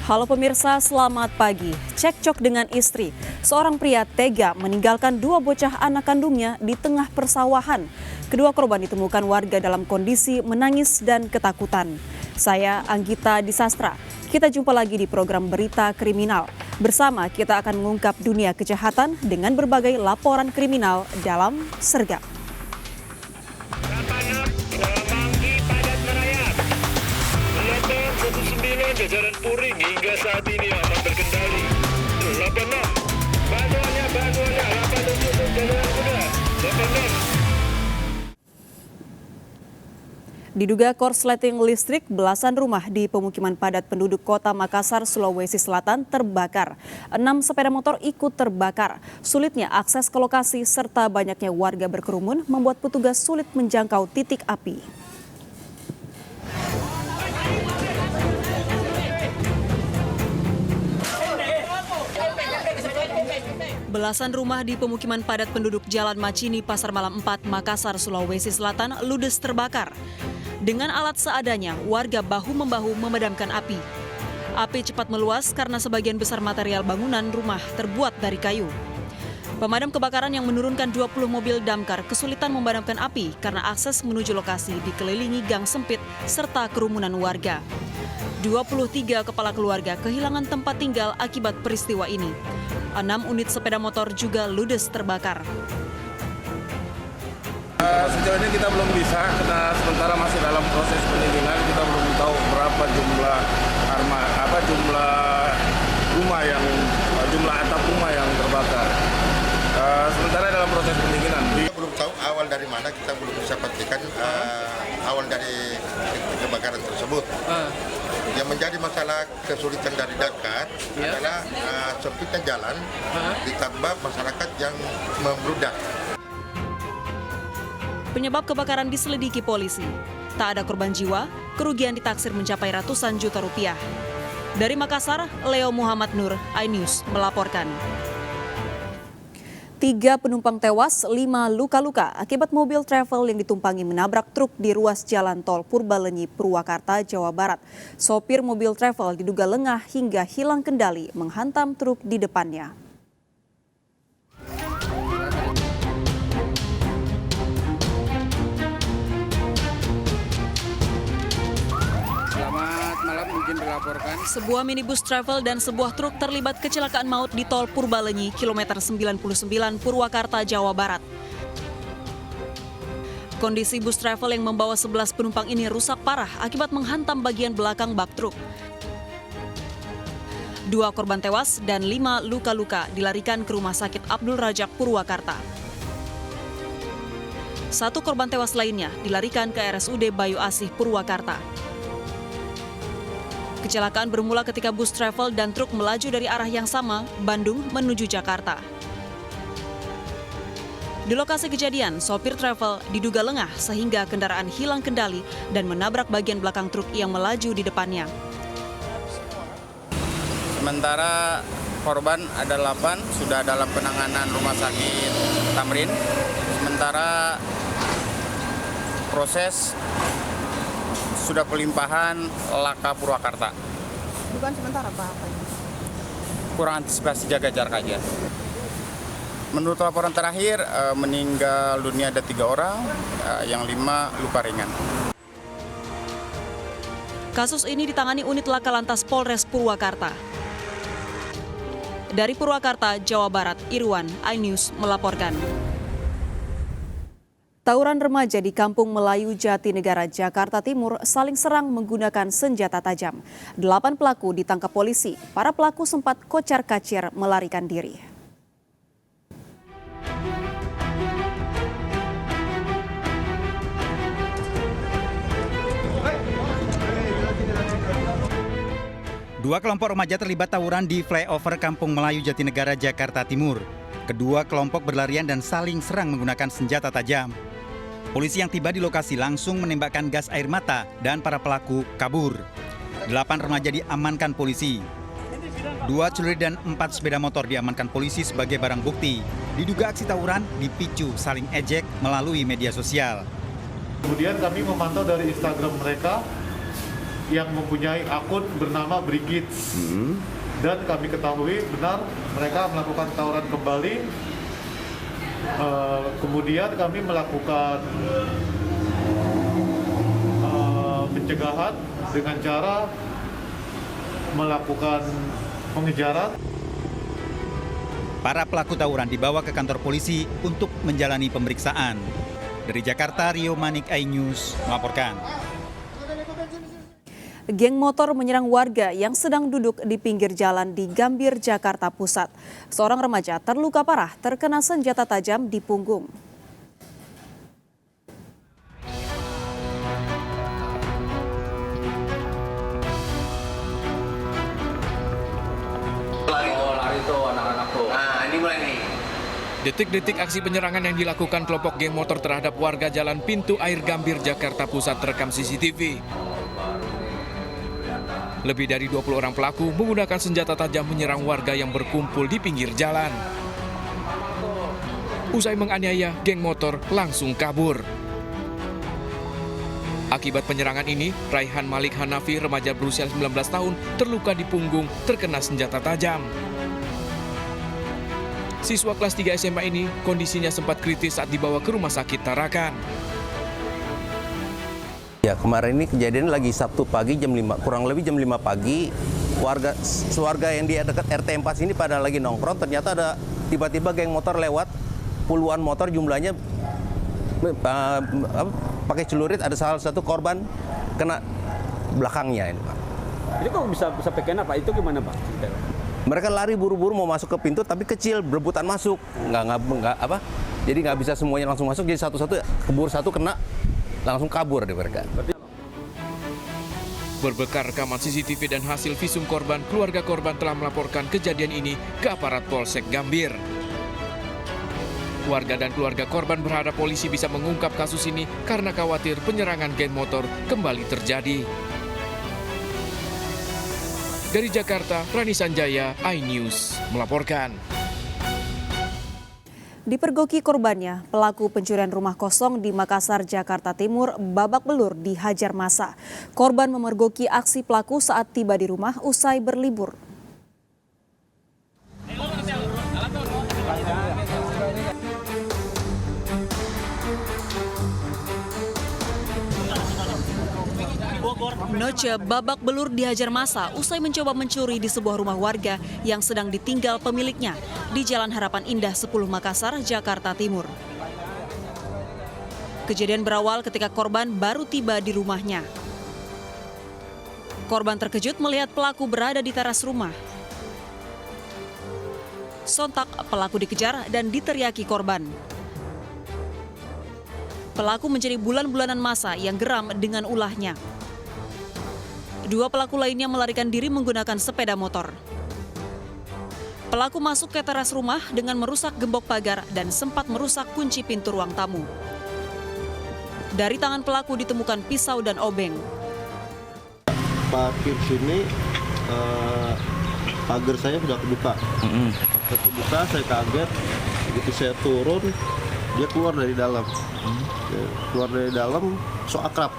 Halo pemirsa, selamat pagi. Cekcok dengan istri. Seorang pria tega meninggalkan dua bocah anak kandungnya di tengah persawahan. Kedua korban ditemukan warga dalam kondisi menangis dan ketakutan. Saya Anggita Disastra. Kita jumpa lagi di program Berita Kriminal. Bersama kita akan mengungkap dunia kejahatan dengan berbagai laporan kriminal dalam Sergap. Jajaran Puring hingga saat ini aman terkendali. 86, bantuannya 87 jajaran kuda. 86. Diduga korsleting listrik, belasan rumah di pemukiman padat penduduk kota Makassar, Sulawesi Selatan terbakar. 6 sepeda motor ikut terbakar. Sulitnya akses ke lokasi serta banyaknya warga berkerumun membuat petugas sulit menjangkau titik api. Belasan rumah di pemukiman padat penduduk Jalan Macini, Pasar Malam 4, Makassar, Sulawesi Selatan ludes terbakar. Dengan alat seadanya, warga bahu-membahu memadamkan api. Api cepat meluas karena sebagian besar material bangunan rumah terbuat dari kayu. Pemadam kebakaran yang menurunkan 20 mobil damkar kesulitan memadamkan api karena akses menuju lokasi dikelilingi gang sempit serta kerumunan warga. 23 kepala keluarga kehilangan tempat tinggal akibat peristiwa ini. 6 unit sepeda motor juga ludes terbakar. Sejauh ini kita belum bisa, karena sementara masih dalam proses penyelidikan, kita belum tahu berapa jumlah jumlah atap rumah yang terbakar. Sementara dalam proses penyelidikan. Kita belum tahu awal dari mana, kita belum bisa pastikan awal dari kebakaran tersebut. Yang menjadi masalah kesulitan dari damkar adalah sempitnya jalan ditambah masyarakat yang membludak. Penyebab kebakaran diselidiki polisi. Tak ada korban jiwa, kerugian ditaksir mencapai ratusan juta rupiah. Dari Makassar, Leo Muhammad Nur, iNews melaporkan. 3 penumpang tewas, 5 luka-luka akibat mobil travel yang ditumpangi menabrak truk di ruas jalan tol Purbalenyi, Purwakarta, Jawa Barat. Sopir mobil travel diduga lengah hingga hilang kendali menghantam truk di depannya. Selamat malam, mungkin dilaporkan. Sebuah minibus travel dan sebuah truk terlibat kecelakaan maut di tol Purbalenyi, kilometer 99 Purwakarta, Jawa Barat. Kondisi bus travel yang membawa 11 penumpang ini rusak parah akibat menghantam bagian belakang bak truk. 2 korban tewas dan 5 luka-luka dilarikan ke Rumah Sakit Abdul Rajak, Purwakarta. 1 korban tewas lainnya dilarikan ke RSUD Bayu Asih, Purwakarta. Kecelakaan bermula ketika bus travel dan truk melaju dari arah yang sama, Bandung menuju Jakarta. Di lokasi kejadian, sopir travel diduga lengah sehingga kendaraan hilang kendali dan menabrak bagian belakang truk yang melaju di depannya. Sementara korban ada 8, sudah dalam penanganan Rumah Sakit Tamrin. Sementara proses sudah pelimpahan Laka Purwakarta. Bukan sementara apa? Kurang antisipasi jaga jarak aja. Menurut laporan terakhir, meninggal dunia ada 3 orang, yang 5 luka ringan. Kasus ini ditangani unit Laka Lantas Polres Purwakarta. Dari Purwakarta, Jawa Barat, Irwan, iNews melaporkan. Tawuran remaja di Kampung Melayu Jatinegara, Jakarta Timur saling serang menggunakan senjata tajam. 8 pelaku ditangkap polisi. Para pelaku sempat kocar-kacir melarikan diri. Dua kelompok remaja terlibat tawuran di flyover Kampung Melayu Jatinegara, Jakarta Timur. Kedua kelompok berlarian dan saling serang menggunakan senjata tajam. Polisi yang tiba di lokasi langsung menembakkan gas air mata dan para pelaku kabur. 8 remaja diamankan polisi. 2 celurit dan 4 sepeda motor diamankan polisi sebagai barang bukti. Diduga aksi tawuran dipicu saling ejek melalui media sosial. Kemudian kami memantau dari Instagram mereka yang mempunyai akun bernama Brigit. Dan kami ketahui benar mereka melakukan tawuran kembali. Kemudian kami melakukan pencegahan dengan cara melakukan pengejaran. Para pelaku tawuran dibawa ke kantor polisi untuk menjalani pemeriksaan. Dari Jakarta, Rio Manik, iNews melaporkan. Geng motor menyerang warga yang sedang duduk di pinggir jalan di Gambir, Jakarta Pusat. Seorang remaja terluka parah terkena senjata tajam di punggung. Lari tuh anak-anak tuh. Nah, ini mulai nih. Detik-detik aksi penyerangan yang dilakukan kelompok geng motor terhadap warga Jalan Pintu Air Gambir, Jakarta Pusat terekam CCTV. Lebih dari 20 orang pelaku menggunakan senjata tajam menyerang warga yang berkumpul di pinggir jalan. Usai menganiaya, geng motor langsung kabur. Akibat penyerangan ini, Raihan Malik Hanafi, remaja berusia 19 tahun, terluka di punggung terkena senjata tajam. Siswa kelas 3 SMA ini kondisinya sempat kritis saat dibawa ke rumah sakit Tarakan. Ya, kemarin ini kejadian lagi Sabtu pagi jam 5, kurang lebih jam 5 pagi, warga yang di dekat RT 4 ini pada lagi nongkrong, ternyata ada tiba-tiba geng motor lewat, puluhan motor jumlahnya pakai celurit, ada salah satu korban kena belakangnya ini, Pak. Ini kok bisa sampai kena, Pak? Itu gimana, Pak? Mereka lari buru-buru mau masuk ke pintu tapi kecil, berebutan masuk. Jadi nggak bisa semuanya langsung masuk, jadi satu-satu keburu satu kena langsung kabur deh mereka. Berbekal rekaman CCTV dan hasil visum korban, keluarga korban telah melaporkan kejadian ini ke aparat Polsek Gambir. Warga dan keluarga korban berharap polisi bisa mengungkap kasus ini karena khawatir penyerangan geng motor kembali terjadi. Dari Jakarta, Rani Sanjaya, iNews melaporkan. Dipergoki korbannya, pelaku pencurian rumah kosong di Makassar, Jakarta Timur babak belur dihajar massa. Korban memergoki aksi pelaku saat tiba di rumah usai berlibur. Noce babak belur dihajar massa usai mencoba mencuri di sebuah rumah warga yang sedang ditinggal pemiliknya di Jalan Harapan Indah 10 Makassar, Jakarta Timur. Kejadian berawal ketika korban baru tiba di rumahnya. Korban terkejut melihat pelaku berada di teras rumah. Sontak pelaku dikejar dan diteriaki korban. Pelaku menjadi bulan-bulanan massa yang geram dengan ulahnya. Dua pelaku lainnya melarikan diri menggunakan sepeda motor. Pelaku masuk ke teras rumah dengan merusak gembok pagar dan sempat merusak kunci pintu ruang tamu. Dari tangan pelaku ditemukan pisau dan obeng. Parkir sini, pagar saya sudah kebuka. Kebuka, saya kaget. Begitu saya turun, dia keluar dari dalam. Keluar dari dalam, so akrab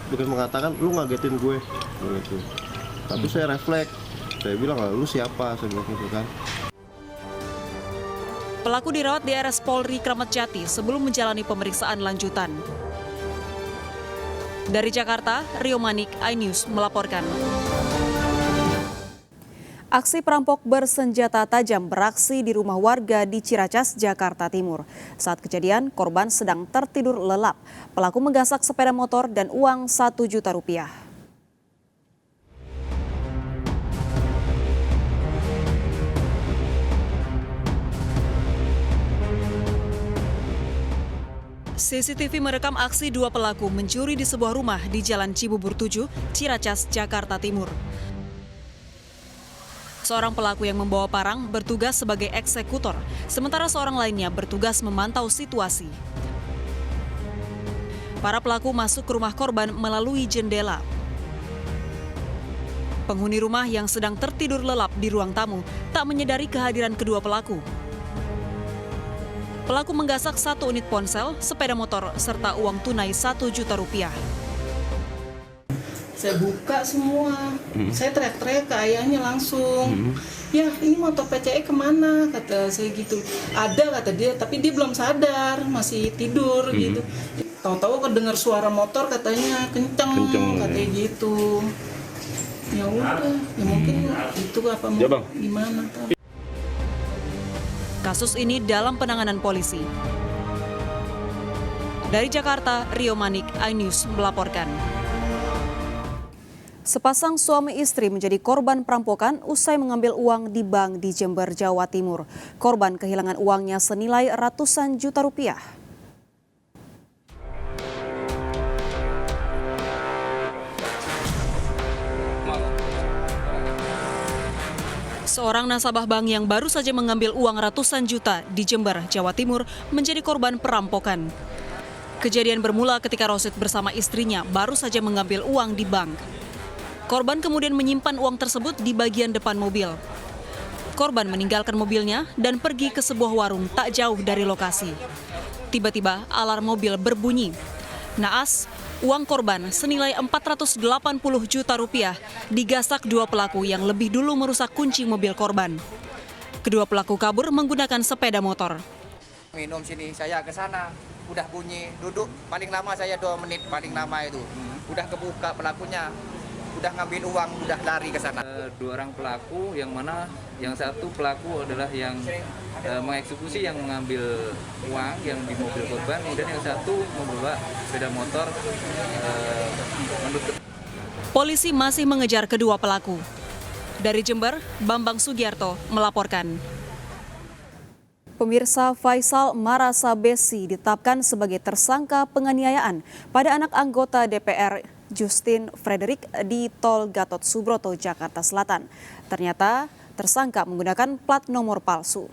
dengan mengatakan, lu ngagetin gue. Gitu. Tapi saya refleks, saya bilang, lu siapa? Saya bilang gitu kan. Pelaku dirawat di RS Polri Kramat Jati sebelum menjalani pemeriksaan lanjutan. Dari Jakarta, Rio Manik, iNews melaporkan. Aksi perampok bersenjata tajam beraksi di rumah warga di Ciracas, Jakarta Timur. Saat kejadian, korban sedang tertidur lelap. Pelaku menggasak sepeda motor dan uang Rp1 juta. CCTV merekam aksi dua pelaku mencuri di sebuah rumah di Jalan Cibubur 7, Ciracas, Jakarta Timur. Seorang pelaku yang membawa parang bertugas sebagai eksekutor, sementara seorang lainnya bertugas memantau situasi. Para pelaku masuk ke rumah korban melalui jendela. Penghuni rumah yang sedang tertidur lelap di ruang tamu tak menyadari kehadiran kedua pelaku. Pelaku menggasak 1 unit ponsel, sepeda motor, serta uang tunai Rp1 juta. Saya buka semua, saya teriak-teriak ke ayahnya langsung. Ya ini motor PCE kemana, kata saya gitu. Ada kata dia, tapi dia belum sadar, masih tidur gitu. Tahu-tahu kedengar suara motor katanya kenceng katanya gitu. Ya udah, ya mungkin itu apa mau gimana. Kasus ini dalam penanganan polisi. Dari Jakarta, Rio Manik, iNews melaporkan. Sepasang suami istri menjadi korban perampokan usai mengambil uang di bank di Jember, Jawa Timur. Korban kehilangan uangnya senilai ratusan juta rupiah. Seorang nasabah bank yang baru saja mengambil uang ratusan juta di Jember, Jawa Timur menjadi korban perampokan. Kejadian bermula ketika Rosid bersama istrinya baru saja mengambil uang di bank. Korban kemudian menyimpan uang tersebut di bagian depan mobil. Korban meninggalkan mobilnya dan pergi ke sebuah warung tak jauh dari lokasi. Tiba-tiba alarm mobil berbunyi. Naas, uang korban senilai 480 juta rupiah digasak dua pelaku yang lebih dulu merusak kunci mobil korban. Kedua pelaku kabur menggunakan sepeda motor. Minum sini, saya ke sana, udah bunyi, duduk paling lama saya 2 menit paling lama itu. Udah kebuka pelakunya. Udah ngambil uang, udah lari ke sana. 2 orang pelaku, yang mana yang satu pelaku adalah yang mengeksekusi, yang mengambil uang yang di mobil korban, kemudian yang satu membawa sepeda motor menutup. Polisi masih mengejar kedua pelaku. Dari Jember, Bambang Sugiarto melaporkan. Pemirsa, Faisal Marasabesi ditetapkan sebagai tersangka penganiayaan pada anak anggota DPR Justin Frederick di Tol Gatot Subroto, Jakarta Selatan. Ternyata tersangka menggunakan plat nomor palsu.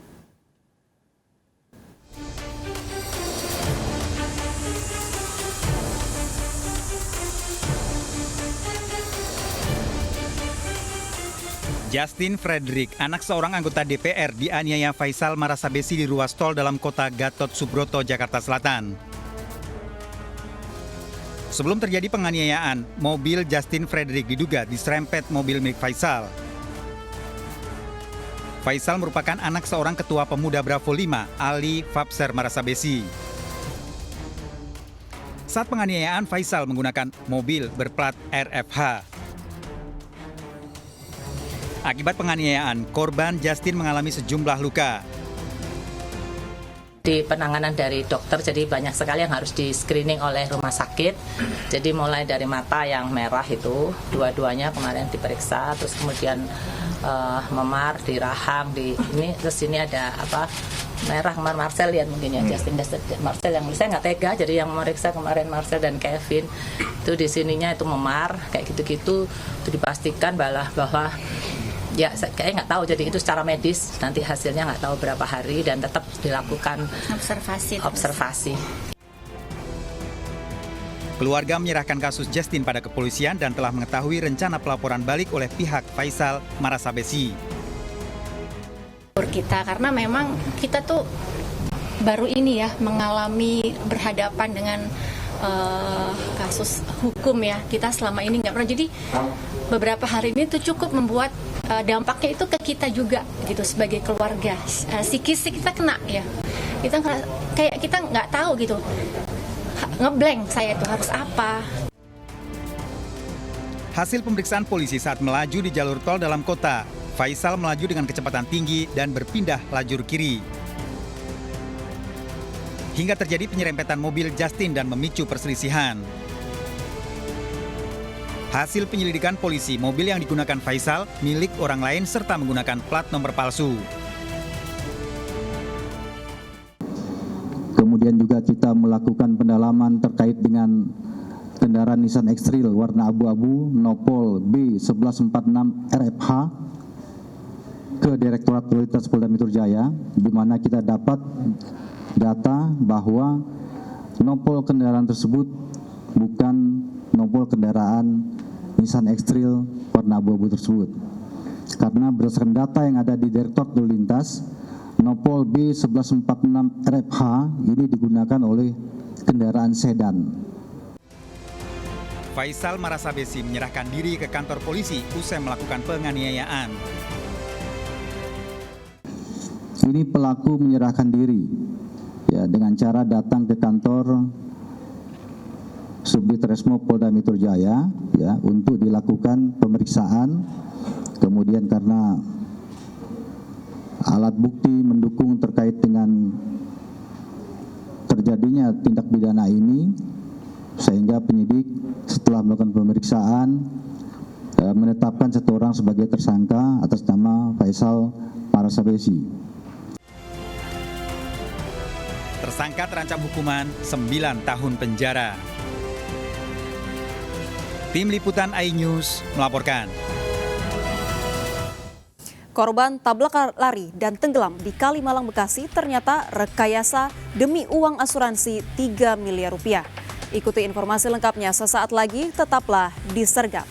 Justin Frederick, anak seorang anggota DPR, dianiaya Faisal Marasabesi di ruas tol dalam kota Gatot Subroto, Jakarta Selatan. Sebelum terjadi penganiayaan, mobil Justin Frederick diduga diserempet mobil milik Faisal. Faisal merupakan anak seorang ketua pemuda Bravo 5, Ali Fapser Marasabesi. Saat penganiayaan, Faisal menggunakan mobil berplat RFH. Akibat penganiayaan, korban Justin mengalami sejumlah luka. Di penanganan dari dokter, jadi banyak sekali yang harus di screening oleh rumah sakit. Jadi mulai dari mata yang merah itu, dua-duanya kemarin diperiksa, terus kemudian memar di rahang, di ini, terus ini ada apa merah, kemarin Marcel lihat mungkin ya, Justin Marcel yang saya nggak tega, jadi yang memeriksa kemarin Marcel dan Kevin itu di sininya itu memar kayak gitu-gitu, itu dipastikan bahwa ya kayaknya nggak tahu, jadi itu secara medis nanti hasilnya nggak tahu berapa hari dan tetap dilakukan observasi. Keluarga menyerahkan kasus Justin pada kepolisian dan telah mengetahui rencana pelaporan balik oleh pihak Faisal Marasabesi. Kita karena memang kita tuh baru ini ya mengalami berhadapan dengan kasus hukum ya, kita selama ini nggak pernah, jadi beberapa hari ini tuh cukup membuat dampaknya itu ke kita juga gitu sebagai keluarga, psikis kita kena ya, kita kayak kita nggak tahu gitu, ngeblank saya itu harus apa. Hasil pemeriksaan polisi saat melaju di jalur tol dalam kota, Faisal melaju dengan kecepatan tinggi dan berpindah lajur kiri. Hingga terjadi penyerempetan mobil Justin dan memicu perselisihan. Hasil penyelidikan polisi, mobil yang digunakan Faisal milik orang lain serta menggunakan plat nomor palsu. Kemudian juga kita melakukan pendalaman terkait dengan kendaraan Nissan X-Trail warna abu-abu Nopol B1146 RFH ke Direktorat Lalu Lintas Polda Metro Jaya, di mana kita dapat data bahwa nopol kendaraan tersebut bukan nopol kendaraan Nissan X-Trail warna abu-abu tersebut. Karena berdasarkan data yang ada di Direktorat Lalu Lintas, nopol B1146 RFH ini digunakan oleh kendaraan sedan. Faisal Marasabesi menyerahkan diri ke kantor polisi usai melakukan penganiayaan. Ini pelaku menyerahkan diri ya dengan cara datang ke kantor Subditresmo Polda Metro Jaya ya untuk dilakukan pemeriksaan. Kemudian karena alat bukti mendukung terkait dengan terjadinya tindak pidana ini, sehingga penyidik setelah melakukan pemeriksaan menetapkan satu orang sebagai tersangka atas nama Faisal Marasabesi. Tersangka terancam hukuman 9 tahun penjara. Tim Liputan iNews melaporkan. Korban tabrak lari dan tenggelam di Kalimalang, Bekasi ternyata rekayasa demi uang asuransi 3 miliar rupiah. Ikuti informasi lengkapnya sesaat lagi, tetaplah di Sergap.